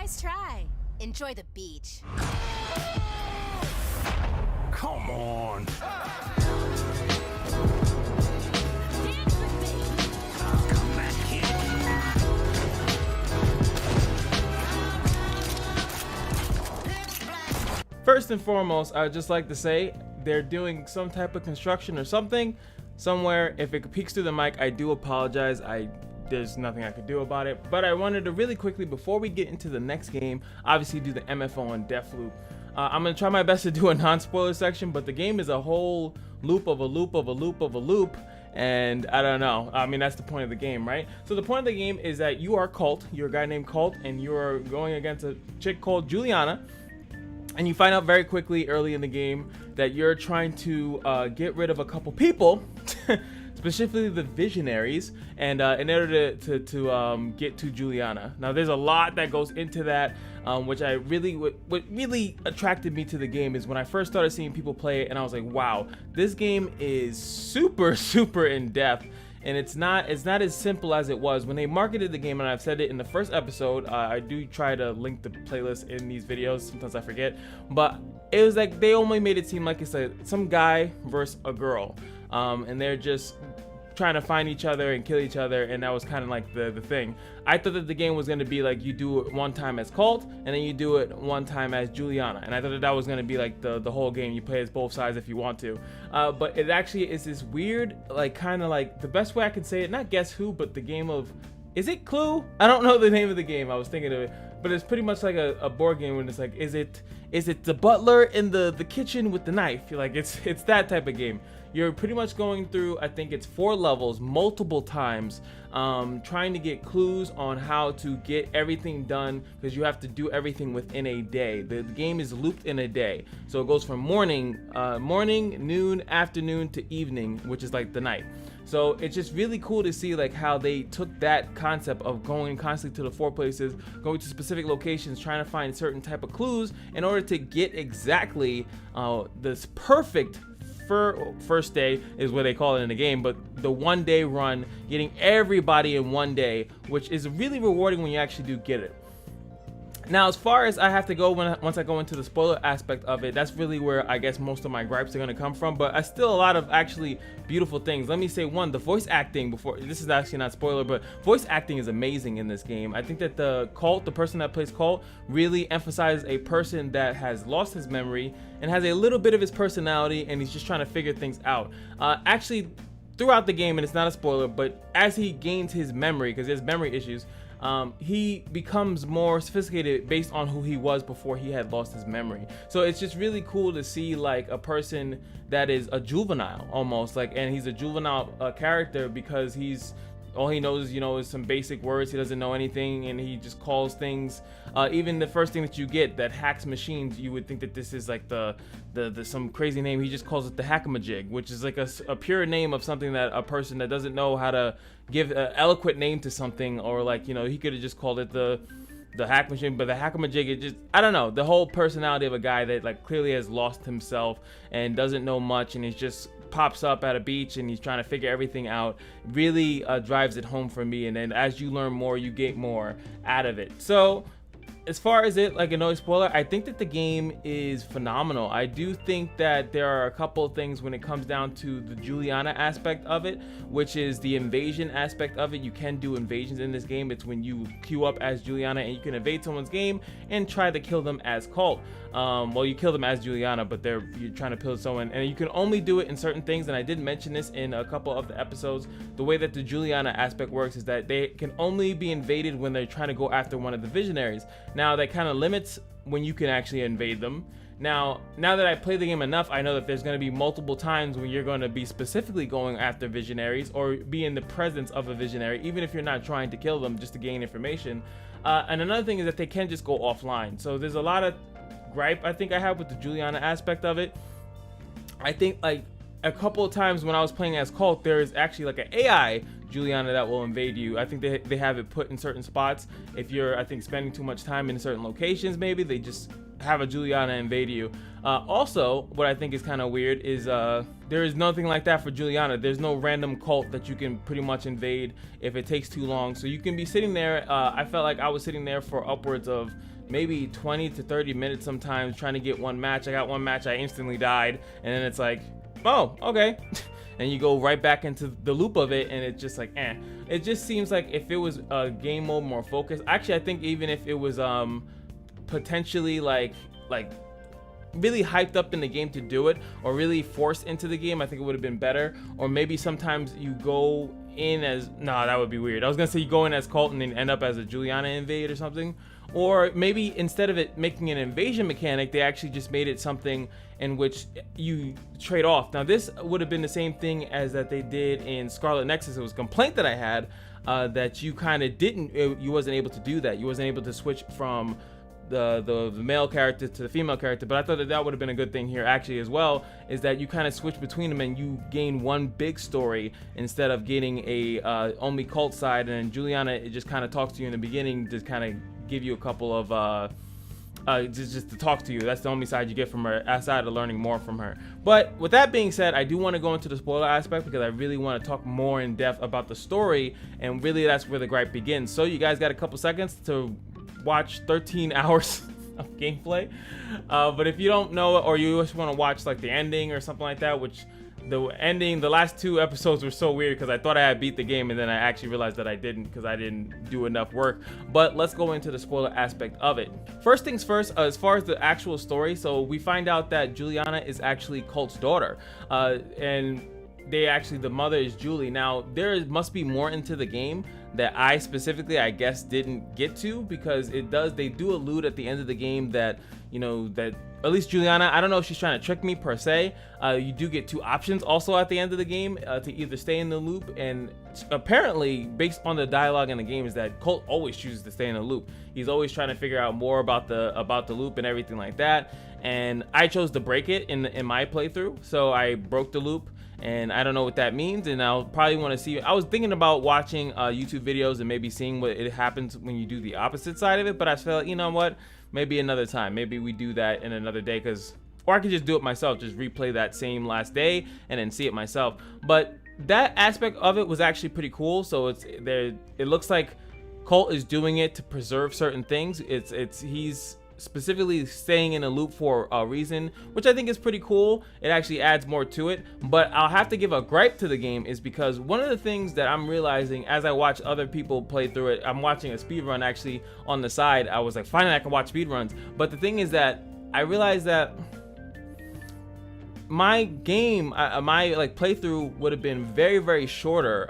Nice try. Enjoy the beach. Come on. Come back here. First and foremost, I would just like to say they're doing some type of construction or something somewhere. If it peeks through the mic, I do apologize. There's nothing I could do about it. But I wanted to really quickly, before we get into the next game, obviously do the M.F.O and DEATHLOOP. I'm gonna try my best to do a non-spoiler section, but the game is a whole loop of a loop of a loop of a loop, and I don't know. I mean, that's the point of the game, right? So the point of the game is that you are Colt. You're a guy named Colt, and you are going against a chick called Juliana. And you find out very quickly early in the game that you're trying to get rid of a couple people, specifically the visionaries, and in order to get to Juliana. Now, there's a lot that goes into that, which what really attracted me to the game is when I first started seeing people play it, and I was like, wow, this game is super in depth. And it's not as simple as it was when they marketed the game, and I've said it in the first episode. I do try to link the playlist in these videos. Sometimes I forget, but it was like they only made it seem like it's like some guy versus a girl, and they're just trying to find each other and kill each other, and that was kind of like the thing. I thought that the game was going to be like you do it one time as Colt and then you do it one time as Juliana, and I thought that was going to be like the whole game. You play as both sides if you want to, but it actually is this weird, like, kind of like, the best way I can say it, not Guess Who, but the game of, is it Clue? I don't know the name of the game. I was thinking of it, but it's pretty much like a board game when it's like, is it the butler in the kitchen with the knife? You're like, it's that type of game. You're pretty much going through, I think it's 4 levels multiple times, trying to get clues on how to get everything done, because you have to do everything within a day. The game is looped in a day, so it goes from morning, noon, afternoon to evening, which is like the night. So it's just really cool to see like how they took that concept of going constantly to the 4 places, going to specific locations, trying to find certain type of clues in order to get exactly this perfect first day, is what they call it in the game, but the 1 day run, getting everybody in 1 day, which is really rewarding when you actually do get it. Now, as far as I have to go once I go into the spoiler aspect of it, that's really where I guess most of my gripes are going to come from, but I still a lot of actually beautiful things. Let me say one, the voice acting, before this is actually not spoiler, but voice acting is amazing in this game. I think that the person that plays Colt really emphasizes a person that has lost his memory and has a little bit of his personality, and he's just trying to figure things out. Actually, throughout the game, and it's not a spoiler, but as he gains his memory, because he has memory issues, he becomes more sophisticated based on who he was before he had lost his memory. So it's just really cool to see like a person that is a juvenile almost, like, and he's a juvenile character because all he knows, is some basic words. He doesn't know anything, and he just calls things. Even the first thing that you get that hacks machines, you would think that this is like the some crazy name. He just calls it the hackamajig, which is like a pure name of something that a person that doesn't know how to give an eloquent name to something, or like, he could have just called it the hack machine, but the hackamajig, it just, I don't know, the whole personality of a guy that like clearly has lost himself and doesn't know much, and he's just pops up at a beach and he's trying to figure everything out, really drives it home for me. And then as you learn more, you get more out of it. So as far as it, like, a no spoiler, I think that the game is phenomenal. I do think that there are a couple of things when it comes down to the Juliana aspect of it, which is the invasion aspect of it. You can do invasions in this game. It's when you queue up as Juliana and you can invade someone's game and try to kill them as Colt. Well, you kill them as Juliana, but you're trying to kill someone, and you can only do it in certain things. And I did mention this in a couple of the episodes. The way that the Juliana aspect works is that they can only be invaded when they're trying to go after one of the visionaries. Now that kind of limits when you can actually invade them. Now that I played the game enough, I know that there's going to be multiple times when you're going to be specifically going after visionaries or be in the presence of a visionary, even if you're not trying to kill them, just to gain information. And another thing is that they can just go offline. So there's a lot of gripe I think I have with the Juliana aspect of it. I think like a couple of times when I was playing as Colt, there is actually like an AI Juliana that will invade you. I think they have it put in certain spots. If you're, I think, spending too much time in certain locations, maybe they just have a Juliana invade you. Also, what I think is kind of weird is there is nothing like that for Juliana. There's no random cult that you can pretty much invade if it takes too long. So you can be sitting there. I felt like I was sitting there for upwards of maybe 20 to 30 minutes sometimes trying to get one match. I got one match, I instantly died, and then it's like, oh, okay. And you go right back into the loop of it, and it's just like, eh. It just seems like if it was a game mode more focused, actually I think even if it was potentially like really hyped up in the game to do it, or really forced into the game, I think it would have been better. Or maybe sometimes you go in as, nah, that would be weird. I was gonna say you go in as Colt and then end up as a Juliana invade or something. Or maybe instead of it making an invasion mechanic, they actually just made it something in which you trade off. Now this would have been the same thing as that they did in Scarlet Nexus. It was a complaint that I had, that you kind of you wasn't able to do that. You wasn't able to switch from the male character to the female character. But I thought that would have been a good thing here actually as well, is that you kind of switch between them and you gain one big story instead of getting a only Colt side. And then Juliana, it just kind of talks to you in the beginning, just kind of give you a couple of just to talk to you. That's the only side you get from her, outside of learning more from her. But with that being said, I do want to go into the spoiler aspect because I really want to talk more in depth about the story, and really that's where the gripe begins. So you guys got a couple seconds to watch 13 hours of gameplay, but if you don't know, or you just want to watch like the ending or something like that, which the last 2 episodes were so weird because I thought I had beat the game and then I actually realized that I didn't, because I didn't do enough work. But let's go into the spoiler aspect of it. First things first, as far as the actual story, so we find out that Juliana is actually Colt's daughter, and the mother is Julie. Now there must be more into the game that I specifically, I guess, didn't get to, because they do allude at the end of the game that, you know, that at least Juliana, I don't know if she's trying to trick me per se, you do get 2 options also at the end of the game, to either stay in the loop, and apparently based on the dialogue in the game is that Colt always chooses to stay in the loop. He's always trying to figure out more about the loop and everything like that, and I chose to break it in my playthrough, so I broke the loop. And I don't know what that means, and I'll probably want to see. I was thinking about watching YouTube videos and maybe seeing what it happens when you do the opposite side of it, but I felt, you know what, maybe another time, maybe we do that in another day, or I can just do it myself, just replay that same last day and then see it myself. But that aspect of it was actually pretty cool. So it looks like Colt is doing it to preserve certain things. He's specifically staying in a loop for a reason, which I think is pretty cool. It actually adds more to it. But I'll have to give a gripe to the game, is because one of the things that I'm realizing as I watch other people play through it, I'm watching a speed run actually on the side. I was like, finally I can watch speed runs. But the thing is that I realized that my game, my playthrough would have been very shorter,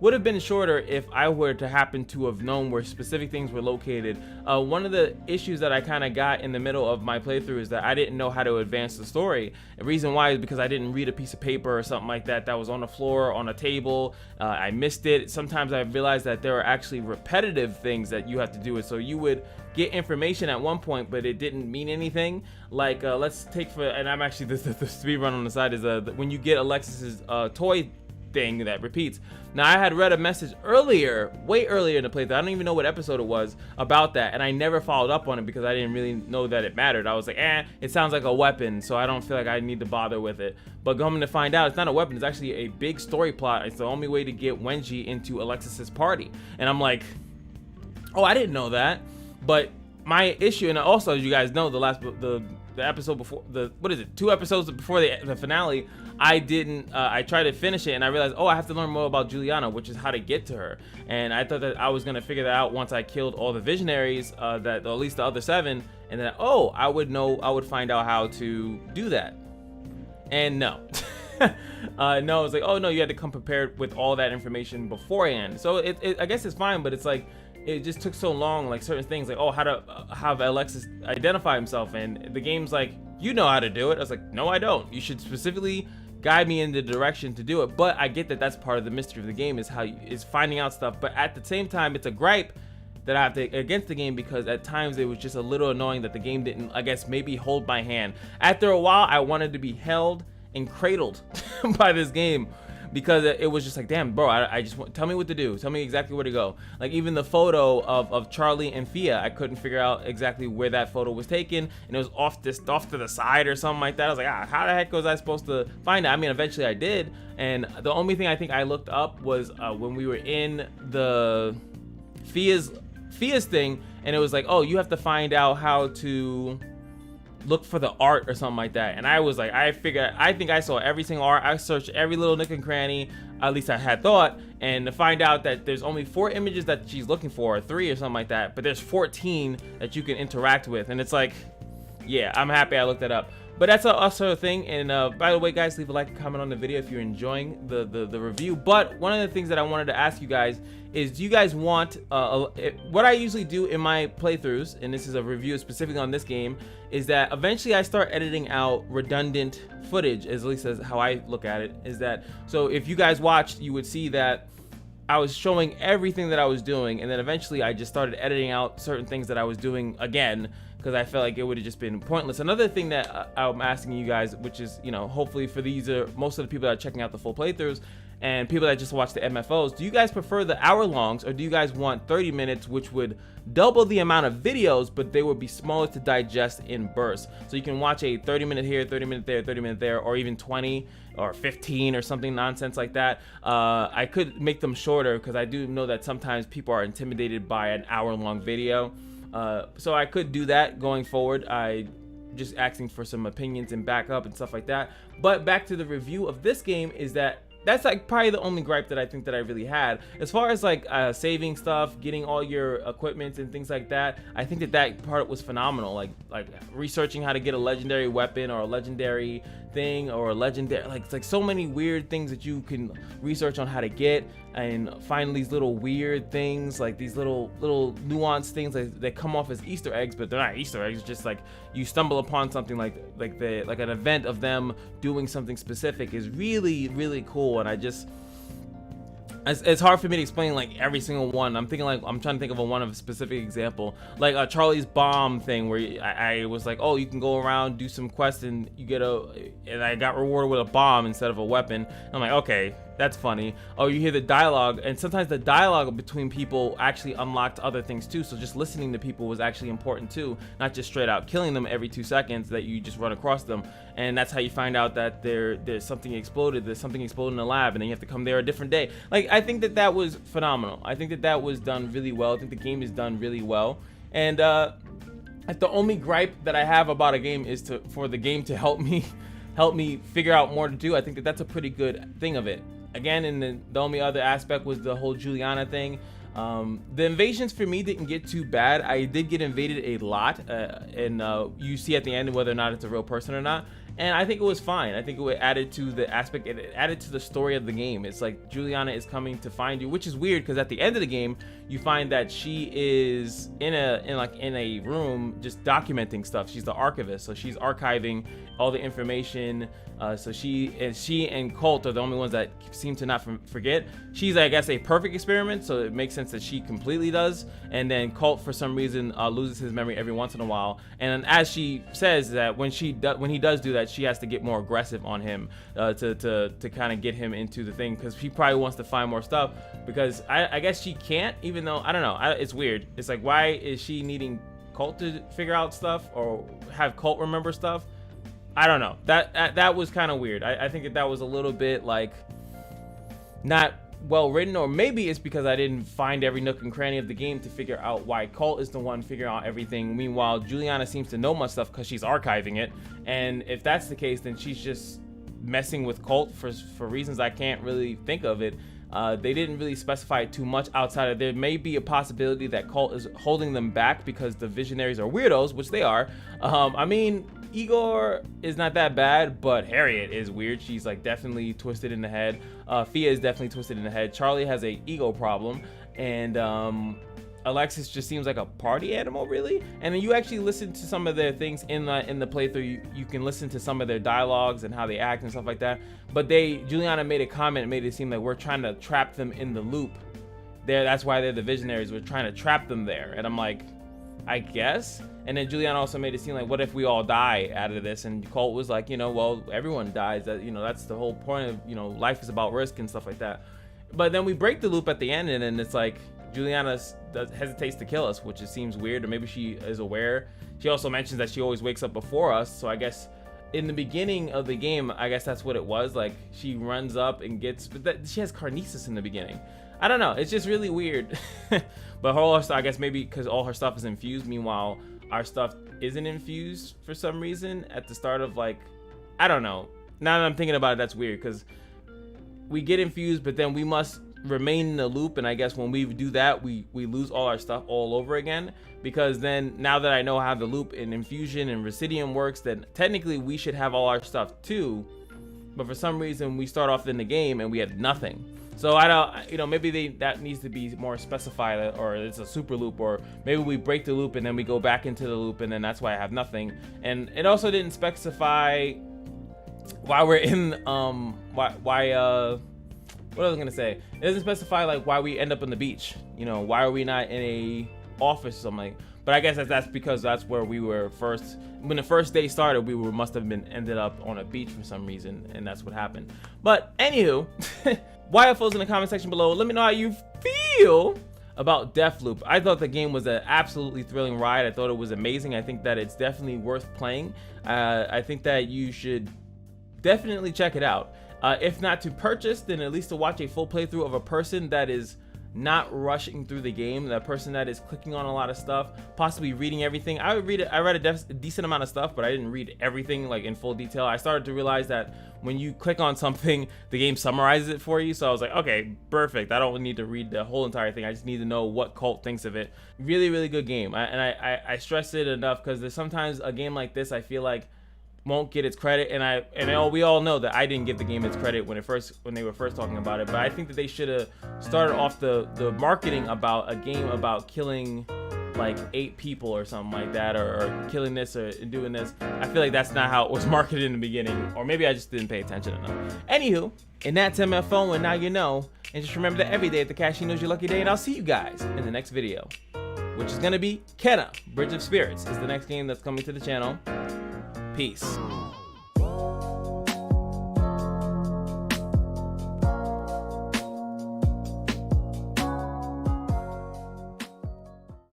would have been shorter if I were to happen to have known where specific things were located. One of the issues that I kind of got in the middle of my playthrough is that I didn't know how to advance the story. The reason why is because I didn't read a piece of paper or something like that was on the floor, on a table. I missed it. Sometimes I realized that there are actually repetitive things that you have to do it. So you would get information at one point, but it didn't mean anything. Like let's take and I'm actually the speed run on the side is when you get Alexis's toy thing that repeats. Now I had read a message way earlier in the playthrough, I don't even know what episode it was, about that, and I never followed up on it because I didn't really know that it mattered. I was like, it sounds like a weapon, so I don't feel like I need to bother with it. But coming to find out, it's not a weapon, it's actually a big story plot. It's the only way to get Wenji into Alexis's party. And I'm like, oh, I didn't know that. But my issue, and also as you guys know, the episode before, 2 episodes before the finale, I tried to finish it and I realized, oh, I have to learn more about Juliana, which is how to get to her. And I thought that I was gonna figure that out once I killed all the visionaries, or at least the other 7, and then I would find out how to do that. And no. No, it was like, oh no, you had to come prepared with all that information beforehand. So I guess it's fine, but it's like, it just took so long, like certain things, like, oh, how to have Alexis identify himself, and the game's like, you know how to do it. I was like, no, I don't. You should specifically guide me in the direction to do it. But I get that that's part of the mystery of the game, is finding out stuff. But at the same time, it's a gripe that I have to against the game, because at times it was just a little annoying that the game didn't, I guess, maybe hold my hand. After a while, I wanted to be held and cradled by this game, because it was just like, damn, bro, I just tell me what to do. Tell me exactly where to go. Like even the photo of Charlie and Fia, I couldn't figure out exactly where that photo was taken, and it was off to the side or something like that. I was like, how the heck was I supposed to find it? I mean, eventually I did, and the only thing I think I looked up was when we were in the Fia's Fia's thing, and it was like, oh, you have to find out how to look for the art or something like that. And I was like, I think I saw every single art. I searched every little nook and cranny, at least I had thought, and to find out that there's only 4 images that she's looking for, or 3 or something like that, but there's 14 that you can interact with. And it's like, yeah, I'm happy I looked that up. But that's also a thing. And by the way, guys, leave a like and comment on the video if you're enjoying the review. But one of the things that I wanted to ask you guys is, do you guys want what I usually do in my playthroughs, and this is a review specifically on this game, is that eventually I start editing out redundant footage, at least as how I look at it. Is that, so if you guys watched, you would see that I was showing everything that I was doing, and then eventually I just started editing out certain things that I was doing again, because I felt like it would have just been pointless. Another thing that I'm asking you guys, which is, you know, hopefully for these are most of the people that are checking out the full playthroughs and people that just watch the M.F.Os, do you guys prefer the hour-longs, or do you guys want 30 minutes, which would double the amount of videos, but they would be smaller to digest in bursts? So you can watch a 30-minute here, 30-minute there, 30-minute there, or even 20 or 15 or something nonsense like that. I could make them shorter, because I do know that sometimes people are intimidated by an hour-long video. So I could do that going forward. I just asking for some opinions and backup and stuff like that. But back to the review of this game, is that that's like probably the only gripe that I think that I really had. As far as like saving stuff, getting all your equipment and things like that, I think that that part was phenomenal. Like researching how to get a legendary weapon or a legendary thing or a legendary, like, it's like so many weird things that you can research on how to get, and find these little weird things, like these little nuanced things that come off as Easter eggs, but they're not Easter eggs. Just like you stumble upon something like an event of them doing something specific is really cool. And I just, it's hard for me to explain like every single one. I'm thinking, like, I'm trying to think of a specific example, like Charlie's bomb thing, where I was like, oh, you can go around, do some quests, and you get and I got rewarded with a bomb instead of a weapon. I'm like, okay, that's funny. Oh, you hear the dialogue, and sometimes the dialogue between people actually unlocked other things too. So just listening to people was actually important too, not just straight out killing them every 2 seconds that you just run across them. And that's how you find out that there's something exploded. There's something exploded in the lab, and then you have to come there a different day. Like, I think that was phenomenal. I think that was done really well. I think the game is done really well. And the only gripe that I have about a game is for the game to help me figure out more to do. I think that that's a pretty good thing of it. Again, and the only other aspect was the whole Juliana thing. The invasions for me didn't get too bad. I did get invaded a lot, and you see at the end whether or not it's a real person or not. And I think it was fine. I think it added to the aspect, it added to the story of the game. It's like Juliana is coming to find you, which is weird, because at the end of the game, you find that she is in a room just documenting stuff. She's the archivist, so she's archiving all the information. So she and Colt are the only ones that seem to not forget. She's, I guess, a perfect experiment, so it makes sense that she completely does. And then Colt, for some reason, loses his memory every once in a while. And as she says, that when he does do that, she has to get more aggressive on him to kind of get him into the thing, because she probably wants to find more stuff. Because I guess she can't, even though, I don't know, it's weird. It's like, why is she needing Colt to figure out stuff or have Colt remember stuff? I don't know. That was kind of weird. I think that was a little bit like not well written, or maybe it's because I didn't find every nook and cranny of the game to figure out why Colt is the one figuring out everything. Meanwhile, Juliana seems to know much stuff because she's archiving it. And if that's the case, then she's just messing with Colt for reasons I can't really think of it. They didn't really specify too much outside of, there may be a possibility that Colt is holding them back because the visionaries are weirdos, which they are. I mean, Igor is not that bad, but Harriet is weird. She's like definitely twisted in the head. Fia is definitely twisted in the head. Charlie has a ego problem, and Alexis just seems like a party animal, really. And then you actually listen to some of their things in the playthrough. You can listen to some of their dialogues and how they act and stuff like that. But Juliana made a comment, made it seem like we're trying to trap them in the loop. That's why they're the visionaries. We're trying to trap them there. And I'm like, I guess. And then Juliana also made it seem like, what if we all die out of this? And Colt was like, well, everyone dies. That's the whole point of, life is about risk and stuff like that. But then we break the loop at the end, and then it's like Juliana hesitates to kill us, which just seems weird. Or maybe she is aware. She also mentions that she always wakes up before us. So I guess in the beginning of the game, I guess that's what it was. Like, she runs up and gets, but she has Carnesis in the beginning. I don't know. It's just really weird. But all her stuff, I guess maybe because all her stuff is infused. Meanwhile, our stuff isn't infused for some reason at the start of like, I don't know. Now that I'm thinking about it, that's weird because we get infused, but then we must remain in the loop. And I guess when we do that, we lose all our stuff all over again. Because then now that I know how the loop and infusion and Residium works, then technically we should have all our stuff too. But for some reason we start off in the game and we had nothing. So I don't, you know, maybe that needs to be more specified, or it's a super loop, or maybe we break the loop and then we go back into the loop and then that's why I have nothing. And it also didn't specify why we're in what was I gonna say? It doesn't specify like why we end up on the beach. You know, why are we not in a office or something? But I guess that's because that's where we were first. When the first day started, we must have ended up on a beach for some reason, and that's what happened. But anywho, YFOs in the comment section below. Let me know how you feel about DEATHLOOP. I thought the game was an absolutely thrilling ride. I thought it was amazing. I think that it's definitely worth playing. I think that you should definitely check it out. If not to purchase, then at least to watch a full playthrough of a person that is not rushing through the game, that person that is clicking on a lot of stuff, possibly reading everything. I read a decent amount of stuff, but I didn't read everything like in full detail. I started to realize that when you click on something, the game summarizes it for you. So I was like, okay, perfect. I don't need to read the whole entire thing. I just need to know what Cult thinks of it. Really, really good game. I stress it enough because there's sometimes a game like this I feel like won't get its credit, and we all know that I didn't give the game its credit when they were first talking about it. But I think that they should have started off the marketing about a game about killing like 8 people or something like that, or killing this or doing this. I feel like that's not how it was marketed in the beginning, or maybe I just didn't pay attention enough. Anywho, and that's M.F.O, and now you know. And just remember that every day at the Kashino is your lucky day, and I'll see you guys in the next video, which is gonna be Kenna Bridge of Spirits is the next game that's coming to the channel. Peace.